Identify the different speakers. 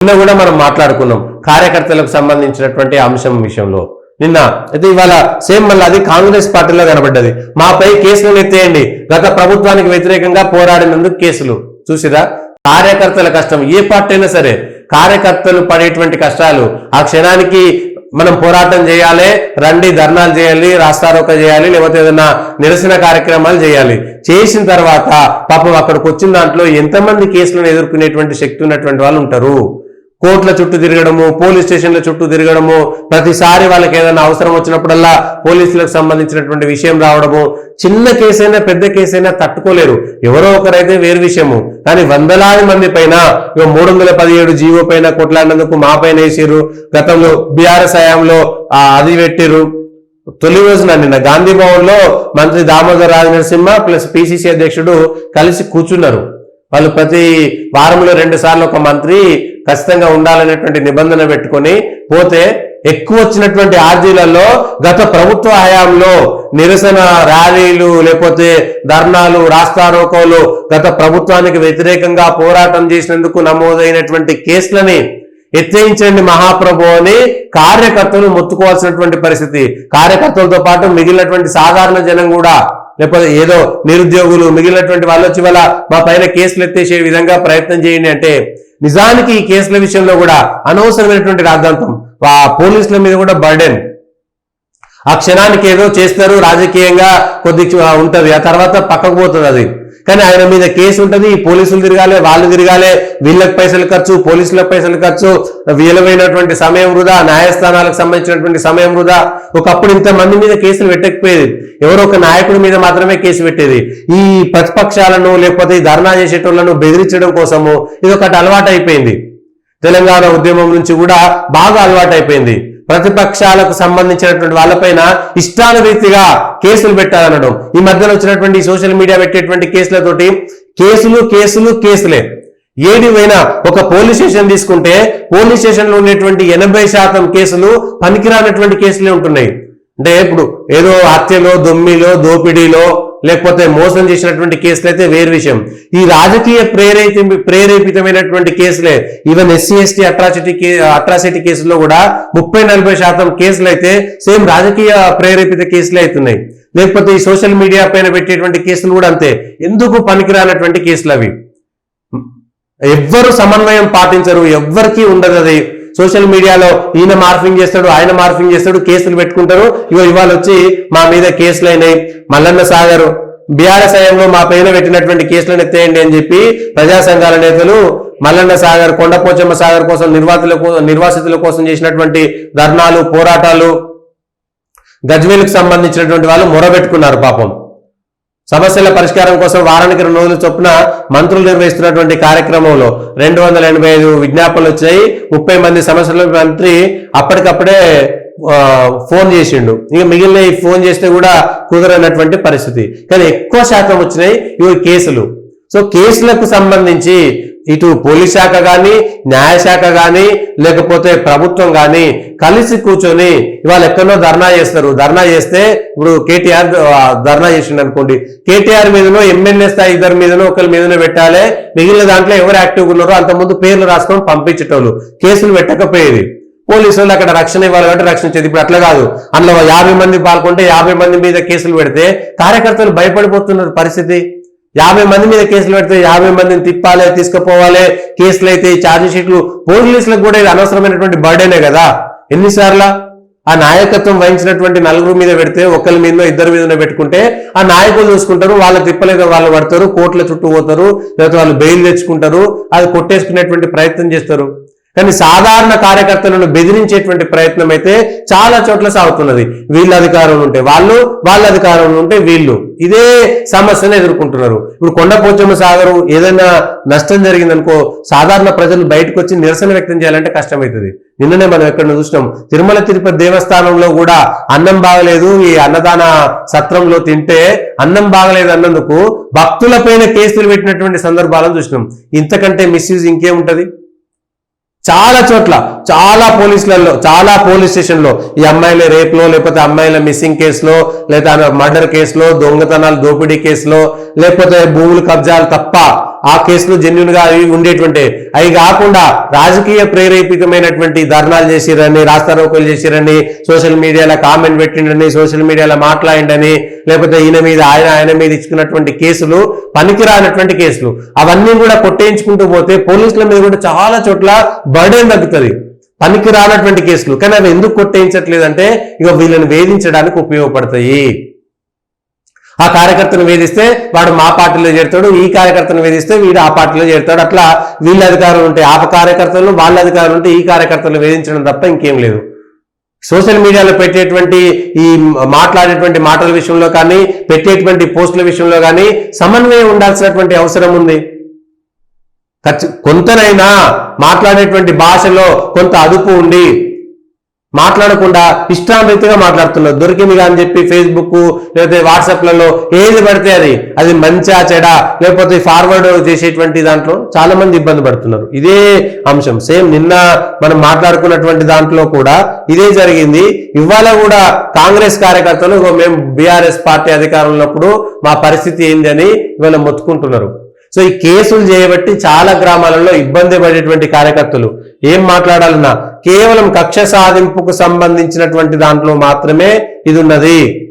Speaker 1: నిన్న కూడా మనం మాట్లాడుకున్నాం కార్యకర్తలకు సంబంధించినటువంటి అంశం విషయంలో. నిన్న అయితే ఇవాళ సేమ్ మళ్ళీ అది కాంగ్రెస్ పార్టీలో కనబడ్డది. మాపై కేసులను ఎత్తేయండి, గత ప్రభుత్వానికి వ్యతిరేకంగా పోరాడినందుకు కేసులు. చూసిరా కార్యకర్తల కష్టం. ఏ పార్టీ అయినా సరే కార్యకర్తలు పడేటువంటి కష్టాలు, ఆ క్షణానికి మనం పోరాటం చేయాలి, రండి ధర్నాలు చేయాలి, రాస్తారోక చేయాలి, లేకపోతే ఏదైనా నిరసన కార్యక్రమాలు చేయాలి. చేసిన తర్వాత పాపం అక్కడికి వచ్చిన దాంట్లో ఎంతమంది కేసులను ఎదుర్కొనేటువంటి శక్తి ఉన్నటువంటి వాళ్ళు ఉంటారు. కోర్టుల చుట్టూ తిరగడము, పోలీస్ స్టేషన్ల చుట్టూ తిరగడము, ప్రతిసారి వాళ్ళకి ఏదైనా అవసరం వచ్చినప్పుడల్లా పోలీసులకు సంబంధించినటువంటి విషయం రావడము. చిన్న కేసైనా పెద్ద కేసైనా తట్టుకోలేరు. ఎవరో ఒకరైతే వేరు విషయము, కానీ వందలాది మంది పైన 317 జీవో పైన కొట్లాడినందుకు మా పైన వేసారు. గతంలో బీఆర్ఎస్ హయాంలో అది పెట్టిరు. తొలి రోజున నిన్న గాంధీ భవన్ లో మంత్రి దామోదర్ రాజనరసింహ ప్లస్ పిసిసి అధ్యక్షుడు కలిసి కూర్చున్నారు. వాళ్ళు ప్రతి వారంలో 2 సార్లు ఒక మంత్రి ఖచ్చితంగా ఉండాలనేటువంటి నిబంధన పెట్టుకొని పోతే ఎక్కువ వచ్చినటువంటి ఆర్జీలలో గత ప్రభుత్వ హయాంలో నిరసన ర్యాలీలు, లేకపోతే ధర్నాలు, రాస్తారోకోలు, గత ప్రభుత్వానికి వ్యతిరేకంగా పోరాటం చేసినందుకు నమోదైనటువంటి కేసులని ఎత్తేయించండి మహాప్రభు అని కార్యకర్తలు మొత్తుకోవాల్సినటువంటి పరిస్థితి. కార్యకర్తలతో పాటు మిగిలినటువంటి సాధారణ జనం కూడా, లేకపోతే ఏదో నిరుద్యోగులు, మిగిలినటువంటి వాళ్ళు వచ్చి వాళ్ళ మా పైన కేసులు ఎత్తేసే విధంగా ప్రయత్నం చేయండి అంటే, నిజానికి ఈ కేసుల విషయంలో కూడా అనవసరమైనటువంటి రాద్ధాంతం. ఆ పోలీసుల మీద కూడా బర్డెన్. ఆ క్షణానికి ఏదో చేస్తారు, రాజకీయంగా కొద్దిగా ఉంటది, ఆ తర్వాత పక్కకు పోతుంది అది. కానీ ఆయన మీద కేసు ఉంటుంది, పోలీసులు తిరగాలి, వాళ్ళు తిరగాలి, వీళ్ళకి పైసలు ఖర్చు, పోలీసులకు పైసలు ఖర్చు, విలువైనటువంటి సమయం వృధా, న్యాయస్థానాలకు సంబంధించినటువంటి సమయం వృధా. ఒకప్పుడు ఇంతమంది మీద కేసులు పెట్టకపోయేది, ఎవరో ఒక నాయకుడి మీద మాత్రమే కేసు పెట్టేది. ఈ ప్రతిపక్షాలను లేకపోతే ఈ ధర్నా చేసేటోళ్లను బెదిరించడం కోసము ఇది ఒకటి అలవాటు అయిపోయింది. తెలంగాణ ఉద్యమం నుంచి కూడా బాగా అలవాటు అయిపోయింది. ప్రతిపక్షాలకు సంబంధించినటువంటి వాళ్ళపైన ఇష్టానురీతిగా కేసులు పెట్టాలనడం. ఈ మధ్యలో వచ్చినటువంటి సోషల్ మీడియా పెట్టేటువంటి కేసులతోటి కేసులే. ఏడివైనా ఒక పోలీస్ స్టేషన్ తీసుకుంటే పోలీస్ స్టేషన్ లో ఉండేటువంటి 80% కేసులు పనికిరానటువంటి కేసులే ఉంటున్నాయి. అంటే ఇప్పుడు ఏదో హత్యలో, దొమ్మిలో, దోపిడీలో, లేకపోతే మోసం చేసినటువంటి కేసులు అయితే వేరు విషయం. ఈ రాజకీయ ప్రేరేపితమైనటువంటి కేసులే, ఈవెన్ SC/ST అట్రాసిటీ కేసుల్లో కూడా 30-40% కేసులు అయితే సేమ్ రాజకీయ ప్రేరేపిత కేసులే అవుతున్నాయి. లేకపోతే ఈ సోషల్ మీడియా పైన పెట్టేటువంటి కేసులు కూడా అంతే, ఎందుకు పనికిరానటువంటి కేసులు అవి. ఎవ్వరు సమన్వయం పాటించరు, ఎవ్వరికీ ఉండదు అది. సోషల్ మీడియాలో ఈయన మార్ఫింగ్ చేస్తాడు, ఆయన మార్ఫింగ్ చేస్తాడు, కేసులు పెట్టుకుంటారు. ఇవాళ వచ్చి మా మీద కేసులు అయినాయి. మల్లన్న సాగర్ బీఆర్ఎస్ హయాంలో మా పైన పెట్టినటువంటి కేసులను ఎత్తేయండి అని చెప్పి ప్రజా సంఘాల నేతలు మల్లన్న సాగర్, కొండపోచమ్మ సాగర్ కోసం నిర్వాసితుల కోసం చేసినటువంటి ధర్నాలు, పోరాటాలు, గజ్వేల్కి సంబంధించినటువంటి వాళ్ళు మొరబెట్టుకున్నారు. పాపం సమస్యల పరిష్కారం కోసం వారానికి 2 రోజుల చొప్పున మంత్రులు నిర్వహిస్తున్నటువంటి కార్యక్రమంలో 285 విజ్ఞాపనలు వచ్చాయి. 30 మంది సమస్యల మంత్రి అప్పటికప్పుడే ఫోన్ చేసిండు. ఇక మిగిలిన ఫోన్ చేస్తే కూడా కుదరనటువంటి పరిస్థితి. కానీ ఎక్కువ శాతం వచ్చినాయి ఇవి కేసులు. సో కేసులకు సంబంధించి ఇటు పోలీస్ శాఖ కానీ, న్యాయశాఖ కానీ, లేకపోతే ప్రభుత్వం కానీ కలిసి కూర్చొని ఇవాళ ఎక్కడో ధర్నా చేస్తారు. ధర్నా చేస్తే ఇప్పుడు కేటీఆర్ ధర్నా చేసిండు అనుకోండి, కేటీఆర్ మీదనో ఎమ్మెల్యే స్థాయి 2 మీదనో 1 మీదనో పెట్టాలి. మిగిలిన దాంట్లో ఎవరు యాక్టివ్గా ఉన్నారో అంతకుముందు పేర్లు రాసుకొని పంపించేటోళ్ళు, కేసులు పెట్టకపోయేది. పోలీసు వాళ్ళు అక్కడ రక్షణ ఇవ్వాలి కాబట్టి రక్షించేది. ఇప్పుడు అట్లా కాదు, అందులో 50 మంది పాల్గొంటే 50 మంది మీద కేసులు పెడితే కార్యకర్తలు భయపడిపోతున్నారు పరిస్థితి. 50 మంది మీద కేసులు పెడితే 50 మందిని తిప్పాలి, తీసుకుపోవాలి, కేసులు అయితే ఛార్జ్ షీట్లు. పోలీసులకు కూడా ఇది అనవసరమైనటువంటి బర్డెనే కదా. ఎన్నిసార్లు ఆ నాయకత్వం వహించినటువంటి 4 మీద పెడితే 1 మీదనో 2 మీదనో పెట్టుకుంటే ఆ నాయకులు చూసుకుంటారు, వాళ్ళు తిప్పలేదో వాళ్ళు పడతారు, కోర్టుల చుట్టూ పోతారు, లేకపోతే వాళ్ళు బెయిల్ తెచ్చుకుంటారు, అది కొట్టేసుకునేటువంటి ప్రయత్నం చేస్తారు. కానీ సాధారణ కార్యకర్తలను బెదిరించేటువంటి ప్రయత్నం అయితే చాలా చోట్ల సాగుతున్నది. వీళ్ళ అధికారంలో ఉంటే వాళ్ళు, వాళ్ళ అధికారంలో ఉంటే వీళ్ళు, ఇదే సమస్యను ఎదుర్కొంటున్నారు. ఇప్పుడు కొండపోచమ్మ సాగరు ఏదైనా నష్టం జరిగిందనుకో, సాధారణ ప్రజలు బయటకు వచ్చి నిరసన వ్యక్తం చేయాలంటే కష్టమవుతుంది. నిన్ననే మనం ఎక్కడ చూసినాం, తిరుమల తిరుపతి దేవస్థానంలో కూడా అన్నం బాగలేదు, ఈ అన్నదాన సత్రంలో తింటే అన్నం బాగలేదు అన్నందుకు భక్తులపైన కేసులు పెట్టినటువంటి సందర్భాలను చూసినాం. ఇంతకంటే మిస్యూజ్ ఇంకేముంటది? చాలా చోట్ల, చాలా పోలీసులలో, చాలా పోలీస్ స్టేషన్లో ఈ అమ్మాయిల రేప్లో, లేకపోతే అమ్మాయిల మిస్సింగ్ కేసులో, లేదా మర్డర్ కేసులో, దొంగతనాలు, దోపిడీ కేసులో, లేకపోతే భూములు కబ్జాలు తప్ప ఆ కేసులు జెన్యున్ గా అవి ఉండేటువంటి, అవి కాకుండా రాజకీయ ప్రేరేపితమైనటువంటి ధర్నాలు చేసిరని, రాస్తారోకోలు చేసిరని, సోషల్ మీడియాలో కామెంట్ పెట్టిండని, సోషల్ మీడియాలో మాట్లాడిండని, లేకపోతే ఆయన మీద ఇచ్చుకున్నటువంటి కేసులు పనికిరానటువంటి కేసులు, అవన్నీ కూడా కొట్టేయించుకుంటూ పోతే పోలీసుల మీద కూడా చాలా చోట్ల బర్డెన్ తగ్గుతుంది. పనికి రానటువంటి కేసులు, కానీ అవి ఎందుకు కొట్టేయించట్లేదంటే ఇక వీళ్ళని వేధించడానికి ఉపయోగపడతాయి. ఆ కార్యకర్తను వేధిస్తే వాడు మా పార్టీలో చేరుతాడు, ఈ కార్యకర్తను వేధిస్తే వీడు ఆ పార్టీలో చేరుతాడు. అట్లా వీళ్ళ అధికారులు ఉంటే ఆ కార్యకర్తలను, వాళ్ళ అధికారులు ఉంటే ఈ కార్యకర్తలు వేధించడం తప్ప ఇంకేం లేదు. సోషల్ మీడియాలో పెట్టేటువంటి ఈ మాట్లాడేటువంటి మాటల విషయంలో కానీ, పెట్టేటువంటి పోస్టుల విషయంలో కానీ సమన్వయం ఉండాల్సినటువంటి అవసరం ఉంది. కొంతనైనా మాట్లాడేటువంటి భాషలో కొంత అదుపు ఉండి మాట్లాడకుండా ఇష్టాంరీతిగా మాట్లాడుతున్నారు. దొరికింది అని చెప్పి ఫేస్బుక్ లేకపోతే వాట్సాప్లలో ఏది పడితే అది మంచా చెడా లేకపోతే ఫార్వర్డ్ చేసేటువంటి దాంట్లో చాలా మంది ఇబ్బంది పడుతున్నారు. ఇదే అంశం సేమ్ నిన్న మనం మాట్లాడుకున్నటువంటి దాంట్లో కూడా ఇదే జరిగింది. ఇవాళ కూడా కాంగ్రెస్ కార్యకర్తలు మేము బీఆర్ఎస్ పార్టీ అధికారంలో ఉన్నప్పుడు మా పరిస్థితి ఏంది అని ఇవాళ మొత్తుకుంటున్నారు. సో ఈ కేసులు చేయబట్టి చాలా గ్రామాలలో ఇబ్బంది పడేటువంటి కార్యకర్తలు ఏం మాట్లాడాలన్నా కేవలం కక్ష సాధింపుకు సంబంధించినటువంటి దాంట్లో మాత్రమే ఇది ఉన్నది.